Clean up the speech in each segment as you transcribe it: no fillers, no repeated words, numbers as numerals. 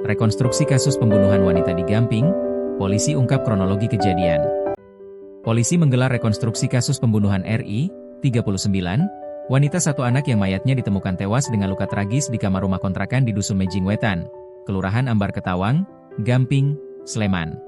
Rekonstruksi kasus pembunuhan wanita di Gamping, polisi ungkap kronologi kejadian. Polisi menggelar rekonstruksi kasus pembunuhan RI, 39, wanita satu anak yang mayatnya ditemukan tewas dengan luka tragis di kamar rumah kontrakan di Dusun Mejing Wetan, Kelurahan Ambar Ketawang, Gamping, Sleman.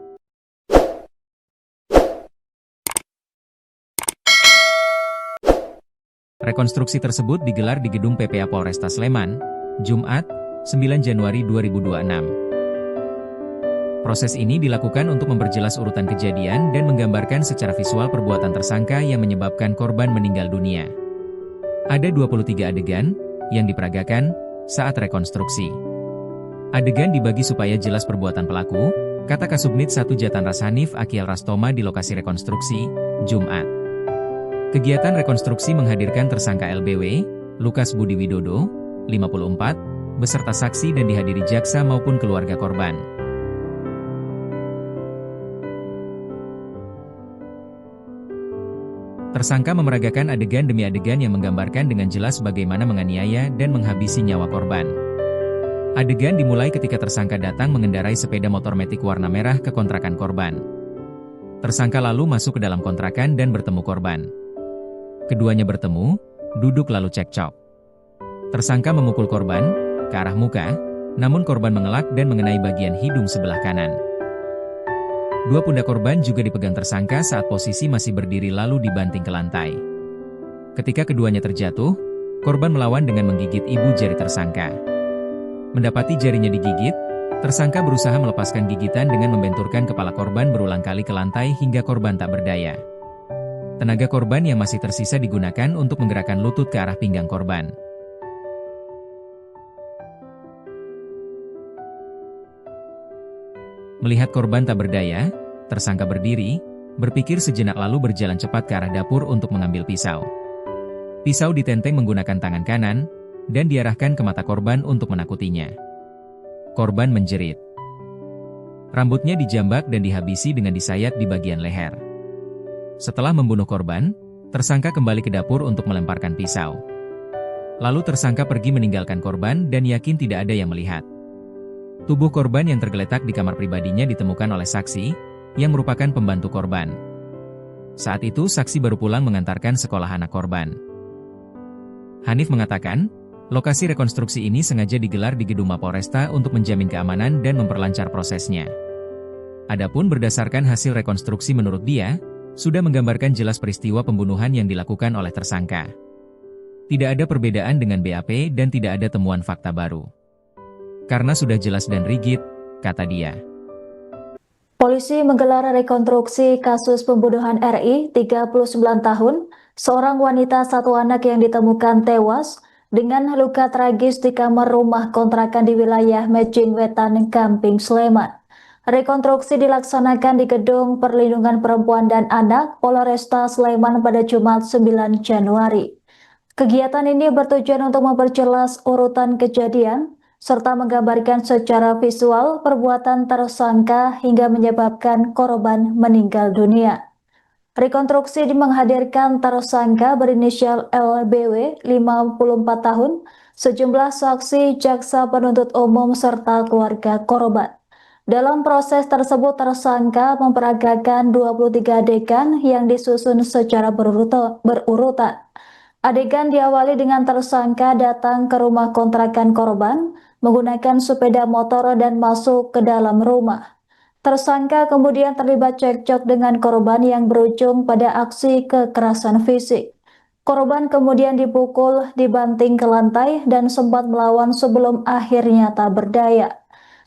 Rekonstruksi tersebut digelar di Gedung PPA Polresta Sleman, Jumat, 9 Januari 2026. Proses ini dilakukan untuk memperjelas urutan kejadian dan menggambarkan secara visual perbuatan tersangka yang menyebabkan korban meninggal dunia. Ada 23 adegan yang diperagakan saat rekonstruksi. Adegan dibagi supaya jelas perbuatan pelaku, kata Kasubnit 1 Jatanras Hanif Akyal Rastoma di lokasi rekonstruksi, Jumat. Kegiatan rekonstruksi menghadirkan tersangka LBW, Lukas Budi Widodo, 54, beserta saksi dan dihadiri jaksa maupun keluarga korban. Tersangka memeragakan adegan demi adegan yang menggambarkan dengan jelas bagaimana menganiaya dan menghabisi nyawa korban. Adegan dimulai ketika tersangka datang mengendarai sepeda motor metik warna merah ke kontrakan korban. Tersangka lalu masuk ke dalam kontrakan dan bertemu korban. Keduanya bertemu, duduk lalu cekcok. Tersangka memukul korban ke arah muka, namun korban mengelak dan mengenai bagian hidung sebelah kanan. Dua pundak korban juga dipegang tersangka saat posisi masih berdiri lalu dibanting ke lantai. Ketika keduanya terjatuh, korban melawan dengan menggigit ibu jari tersangka. Mendapati jarinya digigit, tersangka berusaha melepaskan gigitan dengan membenturkan kepala korban berulang kali ke lantai hingga korban tak berdaya. Tenaga korban yang masih tersisa digunakan untuk menggerakkan lutut ke arah pinggang korban. Melihat korban tak berdaya, tersangka berdiri, berpikir sejenak lalu berjalan cepat ke arah dapur untuk mengambil pisau. Pisau ditenteng menggunakan tangan kanan, dan diarahkan ke mata korban untuk menakutinya. Korban menjerit. Rambutnya dijambak dan dihabisi dengan disayat di bagian leher. Setelah membunuh korban, tersangka kembali ke dapur untuk melemparkan pisau. Lalu tersangka pergi meninggalkan korban dan yakin tidak ada yang melihat. Tubuh korban yang tergeletak di kamar pribadinya ditemukan oleh saksi, yang merupakan pembantu korban. Saat itu saksi baru pulang mengantarkan sekolah anak korban. Hanif mengatakan, lokasi rekonstruksi ini sengaja digelar di Gedung Mapolresta untuk menjamin keamanan dan memperlancar prosesnya. Adapun berdasarkan hasil rekonstruksi menurut dia, sudah menggambarkan jelas peristiwa pembunuhan yang dilakukan oleh tersangka. Tidak ada perbedaan dengan BAP dan tidak ada temuan fakta baru. Karena sudah jelas dan rigid, kata dia. Polisi menggelar rekonstruksi kasus pembunuhan RI 39 tahun, seorang wanita satu anak yang ditemukan tewas dengan luka tragis di kamar rumah kontrakan di wilayah Mejing Wetan, Gamping, Sleman. Rekonstruksi dilaksanakan di Gedung Perlindungan Perempuan dan Anak Polresta Sleman pada Jumat 9 Januari. Kegiatan ini bertujuan untuk memperjelas urutan kejadian, serta menggambarkan secara visual perbuatan tersangka hingga menyebabkan korban meninggal dunia. Rekonstruksi menghadirkan tersangka berinisial LBW 54 tahun, sejumlah saksi, jaksa penuntut umum, serta keluarga korban. Dalam proses tersebut tersangka memperagakan 23 adegan yang disusun secara berurutan. Adegan diawali dengan tersangka datang ke rumah kontrakan korban, menggunakan sepeda motor dan masuk ke dalam rumah. Tersangka kemudian terlibat cekcok dengan korban yang berujung pada aksi kekerasan fisik. Korban kemudian dipukul, dibanting ke lantai, dan sempat melawan sebelum akhirnya tak berdaya.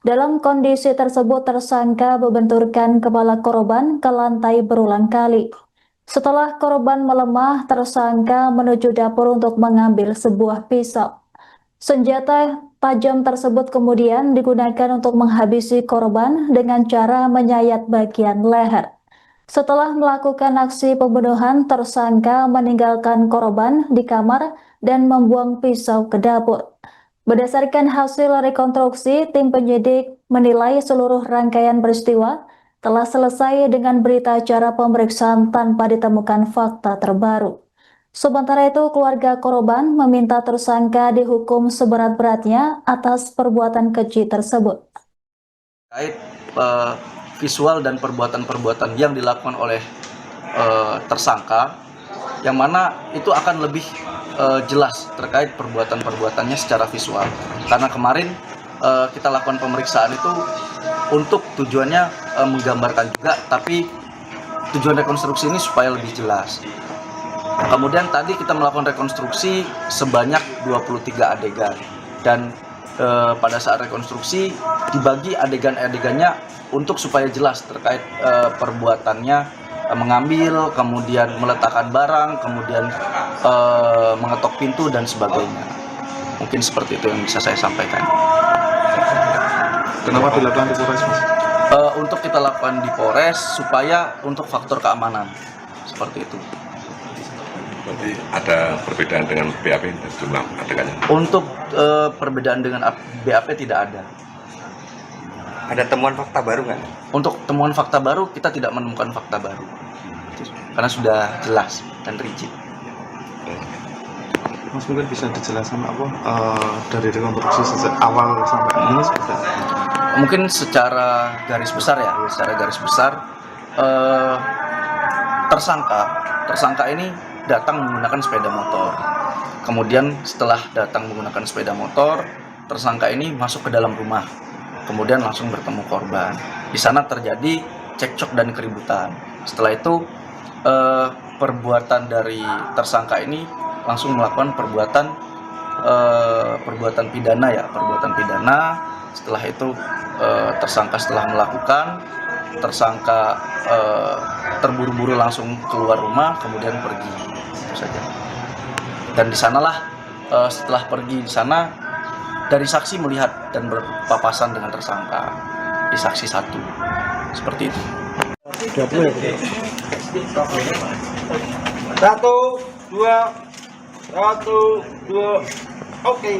Dalam kondisi tersebut tersangka membenturkan kepala korban ke lantai berulang kali. Setelah korban melemah, tersangka menuju dapur untuk mengambil sebuah pisau. Senjata tajam tersebut kemudian digunakan untuk menghabisi korban dengan cara menyayat bagian leher. Setelah melakukan aksi pembunuhan, tersangka meninggalkan korban di kamar dan membuang pisau ke dapur. Berdasarkan hasil rekonstruksi, tim penyidik menilai seluruh rangkaian peristiwa telah selesai dengan berita acara pemeriksaan tanpa ditemukan fakta terbaru. Sementara itu, keluarga korban meminta tersangka dihukum seberat-beratnya atas perbuatan keji tersebut. Terkait visual dan perbuatan-perbuatan yang dilakukan oleh tersangka, yang mana itu akan lebih jelas terkait perbuatan-perbuatannya secara visual. Karena kemarin kita lakukan pemeriksaan itu untuk tujuannya menggambarkan juga, tapi tujuan rekonstruksi ini supaya lebih jelas. Kemudian tadi kita melakukan rekonstruksi sebanyak 23 adegan, dan pada saat rekonstruksi dibagi adegan-adegannya untuk supaya jelas terkait perbuatannya, mengambil, kemudian meletakkan barang, kemudian mengetok pintu dan sebagainya. Mungkin seperti itu yang bisa saya sampaikan. Kenapa dilakukan di Polres, Mas? Untuk kita lakukan di Polres supaya untuk faktor keamanan, seperti itu. Berarti ada perbedaan dengan BAP jumlah adegannya? Untuk perbedaan dengan BAP tidak ada. Ada temuan fakta baru nggak? Untuk temuan fakta baru, kita tidak menemukan fakta baru. Karena sudah jelas dan rigid. Mas, mungkin bisa dijelaskan apa dari rekonstruksi sejak awal sampai ini seperti apa? Mungkin secara garis besar ya, tersangka ini datang menggunakan sepeda motor. Kemudian setelah datang menggunakan sepeda motor, tersangka ini masuk ke dalam rumah. Kemudian langsung bertemu korban. Di sana terjadi cekcok dan keributan. Setelah itu perbuatan dari tersangka ini langsung melakukan perbuatan pidana ya, perbuatan pidana. Setelah itu tersangka setelah melakukan, tersangka terburu-buru langsung keluar rumah, kemudian pergi, itu saja. Dan di sanalah setelah pergi di sana, dari saksi melihat dan berpapasan dengan tersangka di saksi 1, seperti itu. 1, 2, oke.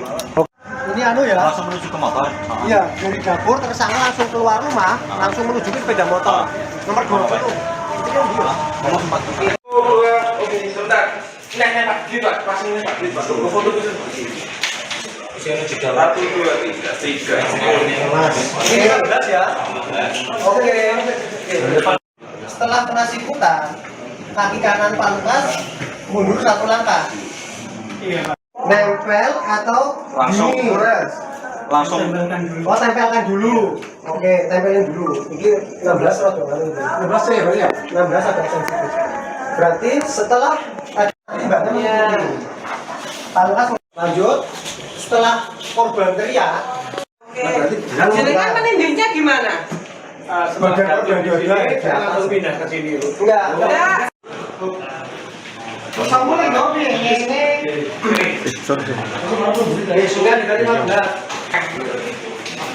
Ini anu ya, Langsung menuju ke motor. iya, dari dapur tersangka langsung keluar rumah, langsung menuju ke sepeda motor nomor 20. Itu kan dia. Nomor 4. 2, oke, sebentar. Nah, Pak, di Pak, pas ini Pak, di Pak. Foto dulu. Usianya juga 1, 2, 3, 3. Mas. Ini 15 ya. Oke. Setelah kena siputan, kaki kanan Pak Lukas mundur 1 langkah. Iya. Nempel atau Langsung. Gores? Langsung. Oh, tempelkan dulu. Oke, tempelin dulu. Ini 16 atau 16 ya, berarti ya? 16 agak sensitif. Berarti setelah timbangannya Pak Lukas lanjut, setelah korban teriak. Oke. Jadi kan menindingnya gimana? Sebagai korban dia langsung pindah ke sini. Enggak. Kamu nih dong ini. Sudah dikali 15.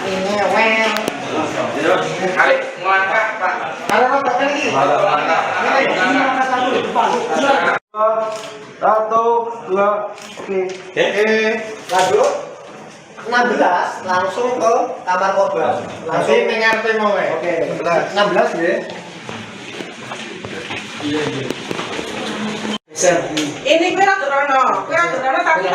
Ini well. Kali melangkah, Pak. Kalau mau pakai lagi. Ini angkat 1 depan. 1, 2, oke. Lanjut. 16 langsung ke kamar korban. Langsung ngerti mau. Oke, 16 ya. Iya. Ini kira Durono tapi